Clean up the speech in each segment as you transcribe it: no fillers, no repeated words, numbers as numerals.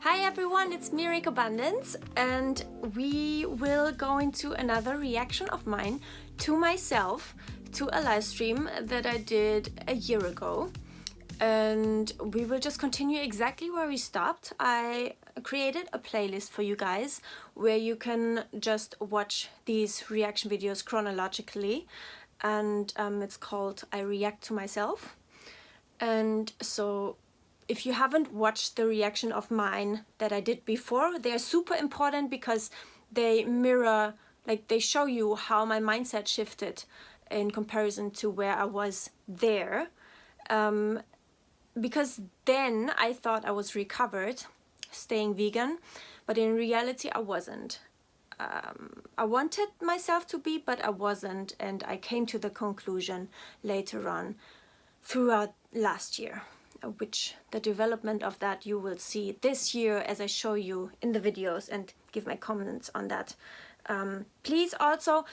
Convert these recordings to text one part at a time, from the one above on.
Hi everyone, it's me, Carbundance, and we will go into another reaction of mine to myself to a live stream that I did a year ago. And we will just continue exactly where we stopped. I created a playlist for you guys where you can just watch these reaction videos chronologically, and it's called I React to Myself. And so if you haven't watched the reaction of mine that I did before, they're super important because they mirror, like they show you how my mindset shifted in comparison to where I was there. Because then I thought I was recovered, staying vegan, but in reality I wasn't. I wanted myself to be, but I wasn't, and I came to the conclusion later on throughout last year, which the development of that you will see this year as I show you in the videos and give my comments on that. Please also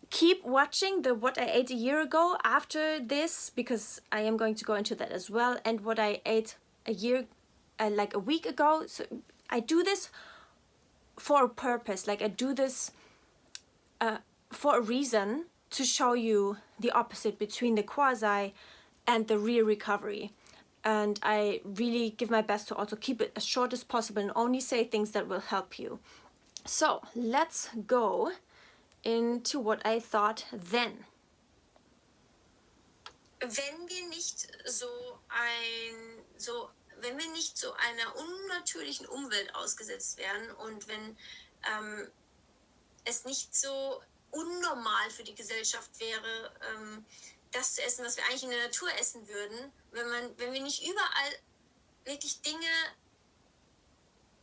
keep watching the what I ate a year ago after this, because I am going to go into that as well, and what I ate like a week ago. So I do this for a purpose, like I do this for a reason, to show you the opposite between the quasi and the real recovery. And I really give my best to also keep it as short as possible and only say things that will help you. So let's go into what I thought then. Wenn wir nicht so einer unnatürlichen Umwelt ausgesetzt wären und wenn es nicht so unnormal für die Gesellschaft wäre, das zu essen, was wir eigentlich in der Natur essen würden, wenn wir nicht überall wirklich Dinge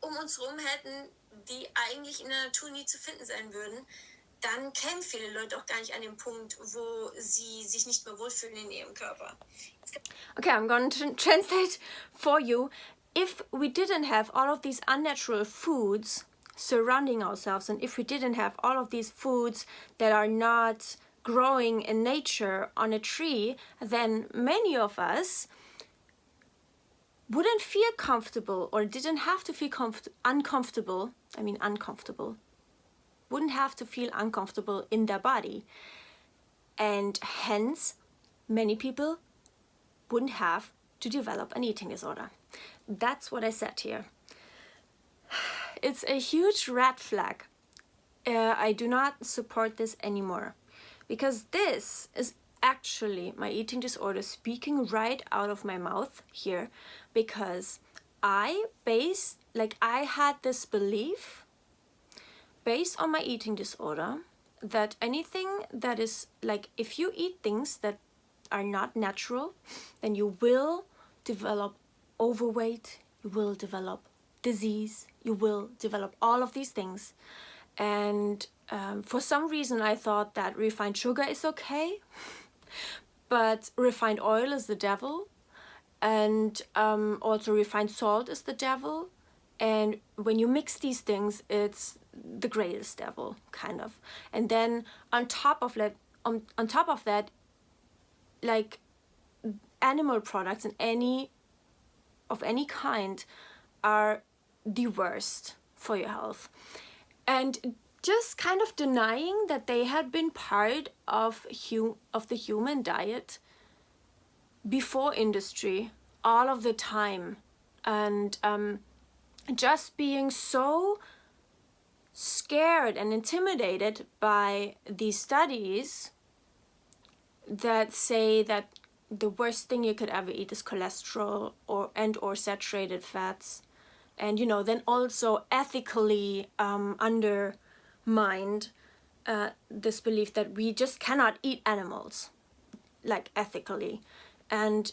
um uns herum hätten, die eigentlich in der Natur nie zu finden sein würden, dann kämen viele Leute auch gar nicht an den Punkt, wo sie sich nicht mehr wohlfühlen in ihrem Körper. Okay, I'm going to translate for you. If we didn't have all of these unnatural foods surrounding ourselves, and if we didn't have all of these foods that are not growing in nature on a tree, then many of us wouldn't feel comfortable, or didn't have to feel uncomfortable. Wouldn't have to feel uncomfortable in their body, and hence many people wouldn't have to develop an eating disorder. That's what I said here. It's a huge red flag. I do not support this anymore, because this is actually my eating disorder speaking right out of my mouth here, because I had this belief based on my eating disorder that anything that is like, if you eat things that are not natural, then you will develop overweight, you will develop disease, you will develop all of these things. And for some reason I thought that refined sugar is okay, but refined oil is the devil, and also refined salt is the devil. And when you mix these things, it's the greatest devil, kind of. And then on top of that, like animal products and any kind are the worst for your health. And just kind of denying that they had been part of the human diet before industry all of the time, and just being so scared and intimidated by these studies that say that the worst thing you could ever eat is cholesterol or saturated fats, and then also ethically undermined this belief that we just cannot eat animals, like ethically. And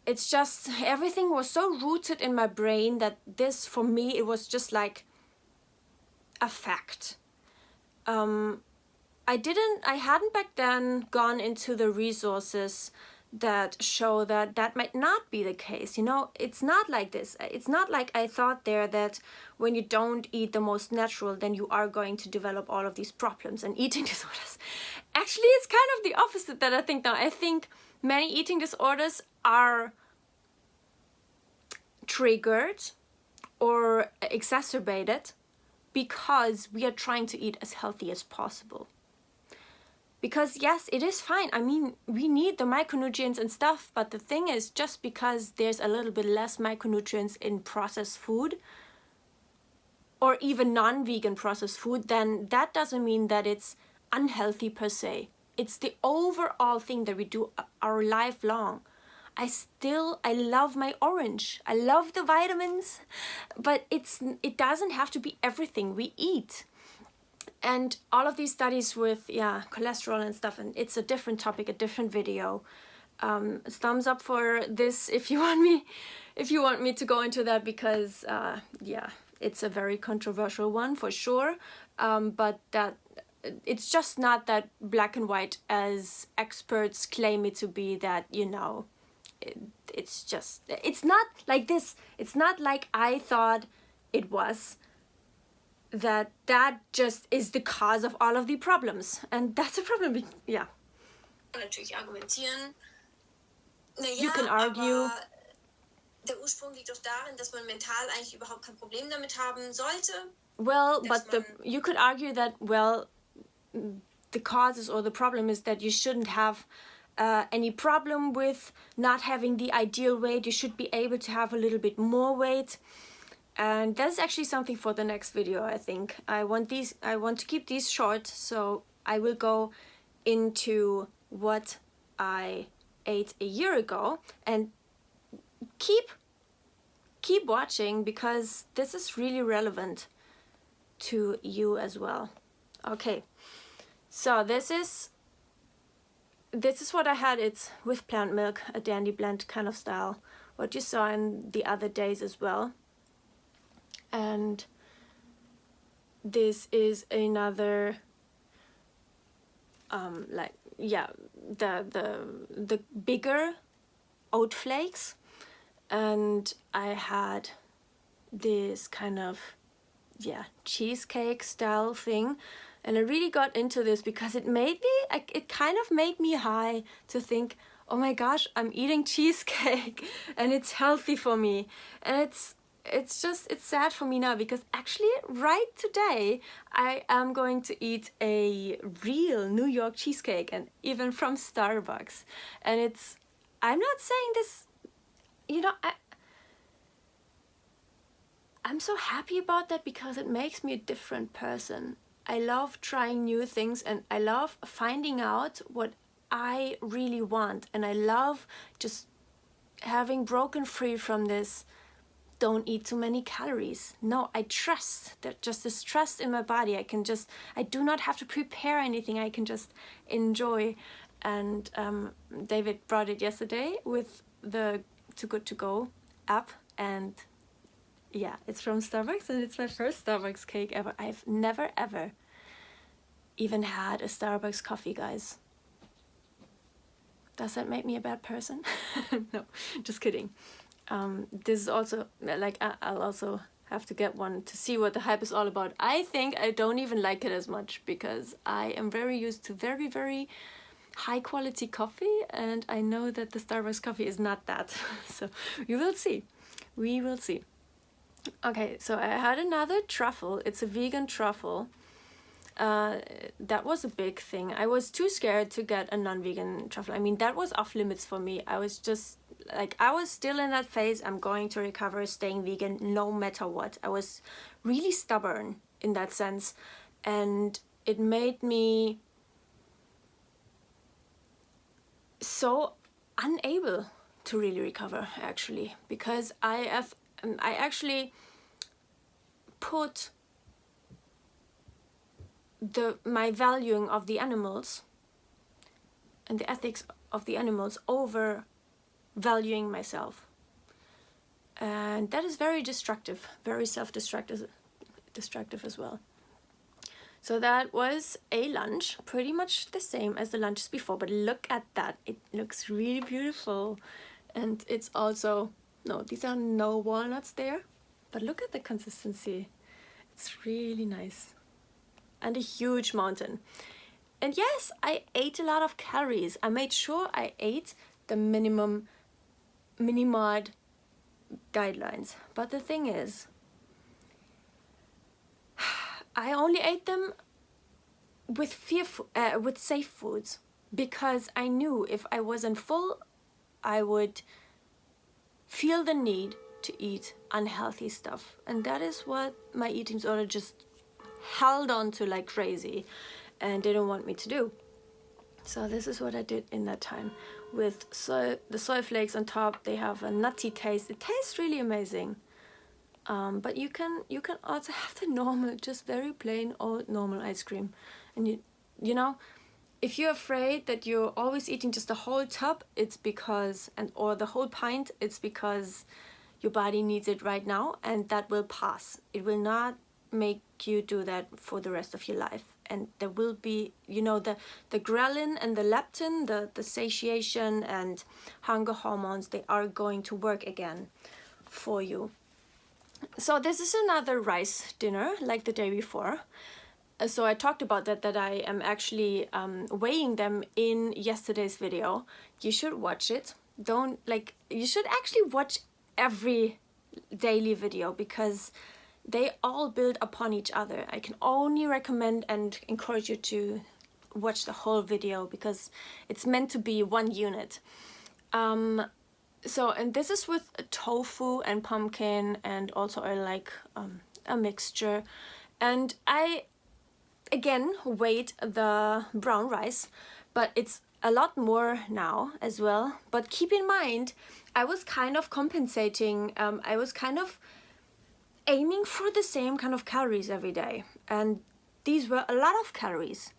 it's just, everything was so rooted in my brain that this, for me, it was just like a fact. I hadn't back then gone into the resources that show that that might not be the case. It's not like this. It's not like I thought there that when you don't eat the most natural, then you are going to develop all of these problems and eating disorders. Actually, it's kind of the opposite that I think now. I think many eating disorders are triggered or exacerbated because we are trying to eat as healthy as possible. Because yes, it is fine. I mean, we need the micronutrients and stuff, but the thing is, just because there's a little bit less micronutrients in processed food, or even non-vegan processed food, then that doesn't mean that it's unhealthy per se. It's the overall thing that we do our life long. I love my orange. I love the vitamins, but it doesn't have to be everything we eat. And all of these studies with cholesterol and stuff, and it's a different topic, a different video. Thumbs up for this if you want me to go into that, because it's a very controversial one for sure. But that it's just not that black and white as experts claim it to be, that, you know, it's not like this. It's not like I thought it was, that just is the cause of all of the problems. And that's a problem, yeah. Natürlich argumentieren. You can argue. Aber der Ursprung liegt doch darin, dass man mental eigentlich überhaupt kein Problem damit haben sollte. Well, but you could argue that, well, the causes or the problem is that you shouldn't have any problem with not having the ideal weight. You should be able to have a little bit more weight. And that's actually something for the next video, I think. I want to keep these short, so I will go into what I ate a year ago, and keep watching, because this is really relevant to you as well. Okay, so this is what I had. It's with plant milk, a dandy blend kind of style, what you saw in the other days as well. And this is another the bigger oat flakes, and I had this kind of cheesecake style thing, and I really got into this because it kind of made me high to think, oh my gosh, I'm eating cheesecake and it's healthy for me. And it's sad for me now, because actually right today I am going to eat a real New York cheesecake, and even from Starbucks. And I'm not saying this, you know, I'm so happy about that, because it makes me a different person. I love trying new things, and I love finding out what I really want, and I love just having broken free from this don't eat too many calories. No, I trust that, just this trust in my body. I do not have to prepare anything. I can just enjoy. And David brought it yesterday with the Too Good To Go app, and yeah, it's from Starbucks, and it's my first Starbucks cake ever. I've never ever even had a Starbucks coffee, guys. Does that make me a bad person? No, just kidding. This is also, like, I'll also have to get one to see what the hype is all about. I think I don't even like it as much, because I am very used to very, very high quality coffee, and I know that the Starbucks coffee is not that. So we will see. We will see. Okay, so I had another truffle. It's a vegan truffle. That was a big thing. I was too scared to get a non-vegan truffle. I mean, that was off limits for me. I was just like, I was still in that phase. I'm going to recover, staying vegan no matter what. I was really stubborn in that sense, and it made me so unable to really recover, actually, because I actually put my valuing of the animals and the ethics of the animals over valuing myself, and that is very destructive, very self-destructive as well. So that was a lunch, pretty much the same as the lunches before, but look at that, it looks really beautiful. And it's also, no, these are no walnuts there, but look at the consistency, it's really nice. And a huge mountain. And yes, I ate a lot of calories. I made sure I ate the minimum guidelines. But the thing is, I only ate them with with safe foods, because I knew if I wasn't full, I would feel the need to eat unhealthy stuff. And that is what my eating disorder just held on to like crazy and didn't want me to do. So this is what I did in that time. With the soy flakes on top, they have a nutty taste. It tastes really amazing. But you can also have the normal, just very plain old normal ice cream. And you know, if you're afraid that you're always eating just the whole tub, it's because, or the whole pint, it's because your body needs it right now, and that will pass. It will not make you do that for the rest of your life. And there will be, you know, the ghrelin and the leptin, the satiation and hunger hormones, they are going to work again for you. So this is another rice dinner like the day before. So I talked about that I am actually weighing them in yesterday's video. You should watch it. You should actually watch every daily video, because they all build upon each other. I can only recommend and encourage you to watch the whole video, because it's meant to be one unit. And this is with tofu and pumpkin, and also I like a mixture. And I again weighed the brown rice, but it's a lot more now as well. But keep in mind, I was kind of compensating. I was kind of aiming for the same kind of calories every day, and these were a lot of calories.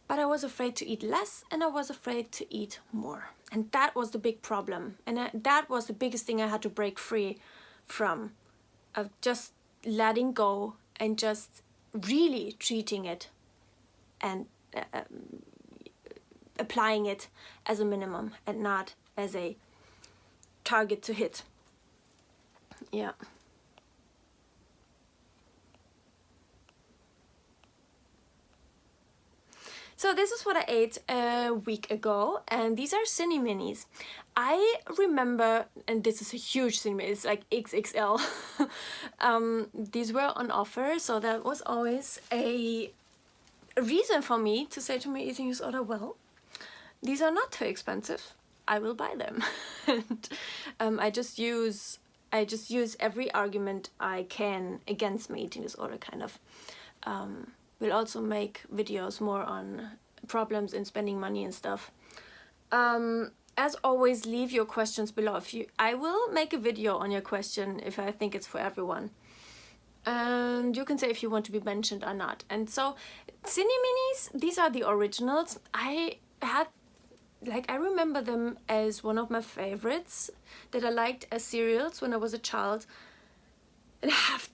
But I was afraid to eat less, and I was afraid to eat more. And that was the big problem. And that was the biggest thing I had to break free from, of just letting go and just really treating it and applying it as a minimum and not as a target to hit. Yeah. So this is what I ate a week ago, and these are Cine Minis. I remember, and this is a huge Cine Mini, it's like XXL. These were on offer, so that was always a reason for me to say to my eating disorder, well, these are not too expensive, I will buy them. And I just use every argument I can against my eating disorder, kind of. We'll also make videos more on problems in spending money and stuff. As always, leave your questions below. I will make a video on your question if I think it's for everyone. And you can say if you want to be mentioned or not. And so, Cine Minis, these are the originals. I remember them as one of my favorites that I liked as cereals when I was a child. And I have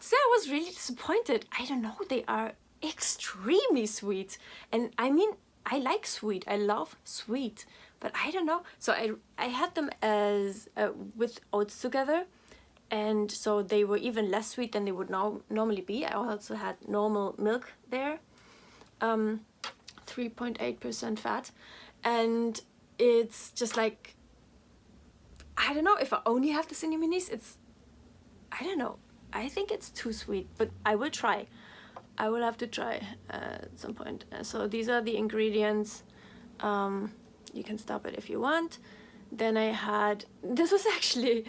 to say, I was really disappointed. I don't know, they are extremely sweet. And I mean, I like sweet, I love sweet, but I don't know. So I had them as with oats together, and so they were even less sweet than they would normally be. I also had normal milk there, 3.8% fat, and it's just like, I don't know, if I only have the Cine Minis, I don't know. I think it's too sweet, but I will try. I will have to try at some point. So these are the ingredients. You can stop it if you want. Then this was actually,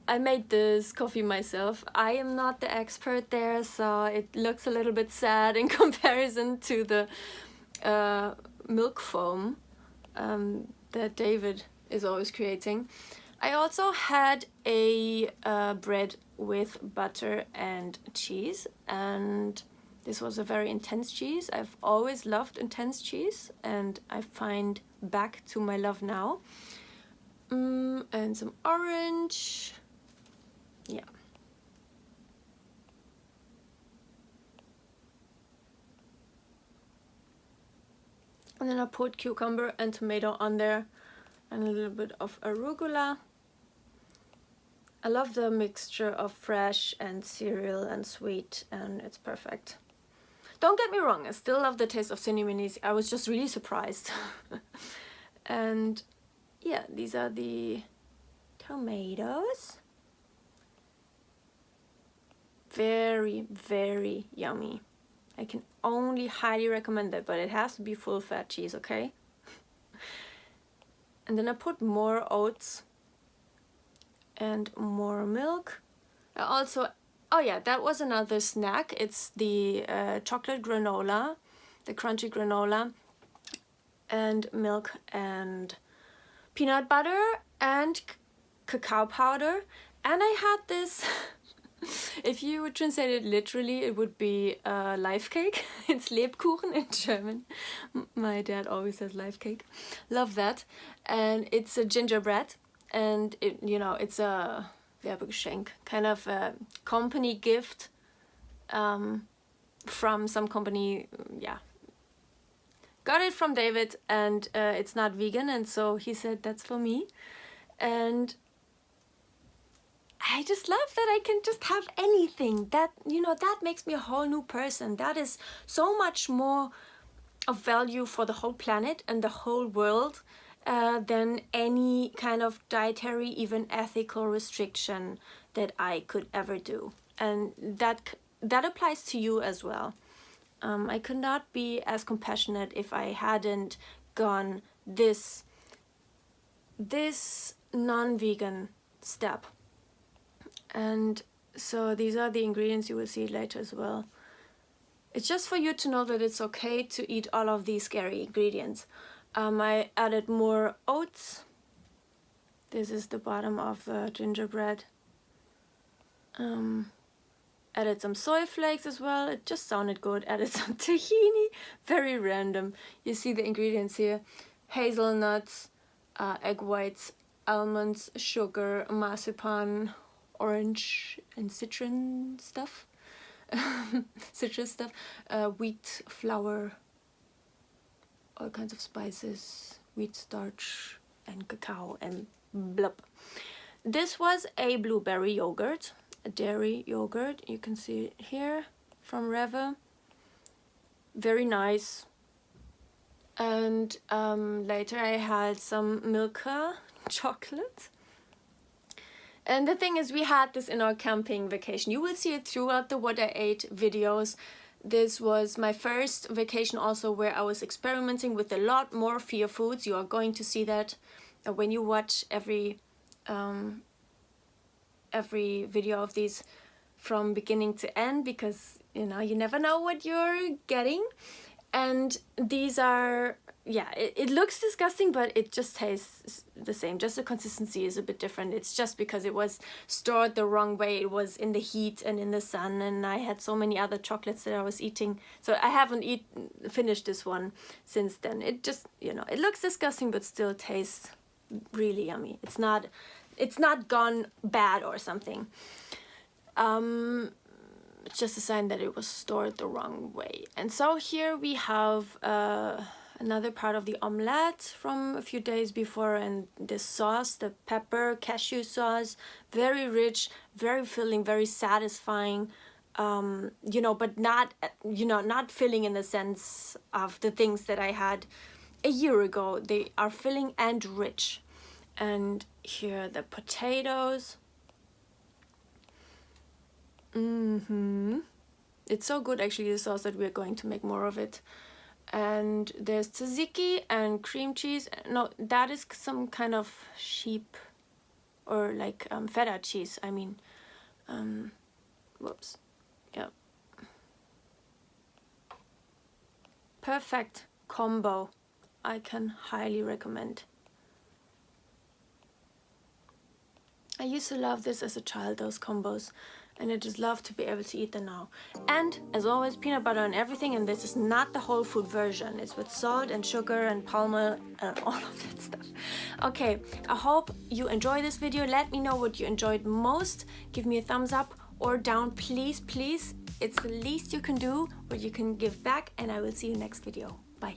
I made this coffee myself. I am not the expert there, so it looks a little bit sad in comparison to the milk foam that David is always creating. I also had a bread with butter and cheese, and this was a very intense cheese. I've always loved intense cheese, and I find back to my love now. And some orange. Yeah. And then I put cucumber and tomato on there, and a little bit of arugula. I love the mixture of fresh and cereal and sweet, and it's perfect. Don't get me wrong, I still love the taste of Cine Minis. I was just really surprised. And yeah, these are the tomatoes. Very, very yummy. I can only highly recommend that, but it has to be full fat cheese, okay? And then I put more oats and more milk. I also, oh yeah, that was another snack. It's the chocolate granola, the crunchy granola, and milk and peanut butter and cacao powder. And I had this, if you would translate it literally, it would be life cake. It's Lebkuchen in German. My dad always says life cake. Love that. And it's a gingerbread. And it, you know, it's a Werbegeschenk, kind of a company gift from some company. Yeah, got it from David, and it's not vegan, and so he said that's for me. And I just love that I can just have anything. That, you know, that makes me a whole new person. That is so much more of value for the whole planet and the whole world than any kind of dietary, even ethical restriction that I could ever do. And that applies to you as well. I could not be as compassionate if I hadn't gone this non-vegan step. And so these are the ingredients, you will see it later as well. It's just for you to know that it's okay to eat all of these scary ingredients. I added more oats. This is the bottom of the gingerbread. Added some soy flakes as well. It just sounded good. Added some tahini. Very random. You see the ingredients here. Hazelnuts, egg whites, almonds, sugar, marzipan, orange and citron stuff. Citrus stuff. Wheat flour. All kinds of spices, wheat starch, and cacao, and blub. This was a blueberry yogurt, a dairy yogurt. You can see it here from Rewe. Very nice. And later I had some Milka chocolate. And the thing is, we had this in our camping vacation. You will see it throughout the What I Ate videos. This was my first vacation also where I was experimenting with a lot more fear foods. You are going to see that when you watch every video of these from beginning to end, because you know, you never know what you're getting. And these are, yeah, it looks disgusting, but it just tastes the same. Just the consistency is a bit different. It's just because it was stored the wrong way. It was in the heat and in the sun, and I had so many other chocolates that I was eating. So I haven't finished this one since then. It just, you know, it looks disgusting, but still tastes really yummy. It's not gone bad or something. It's just a sign that it was stored the wrong way. And so here we have another part of the omelette from a few days before, and this sauce, the pepper cashew sauce, very rich, very filling, very satisfying, you know, but not, you know, not filling in the sense of the things that I had a year ago. They are filling and rich. And here are the potatoes. It's so good, actually, the sauce, that we're going to make more of it. And there's tzatziki and cream cheese. No, that is some kind of sheep or like feta cheese. I mean, whoops. Yeah. Perfect combo. I can highly recommend. I used to love this as a child, those combos. And I just love to be able to eat them now. And as always, peanut butter and everything. And this is not the whole food version. It's with salt and sugar and palm oil and all of that stuff. Okay, I hope you enjoy this video. Let me know what you enjoyed most. Give me a thumbs up or down, please, please. It's the least you can do, what you can give back. And I will see you next video. Bye.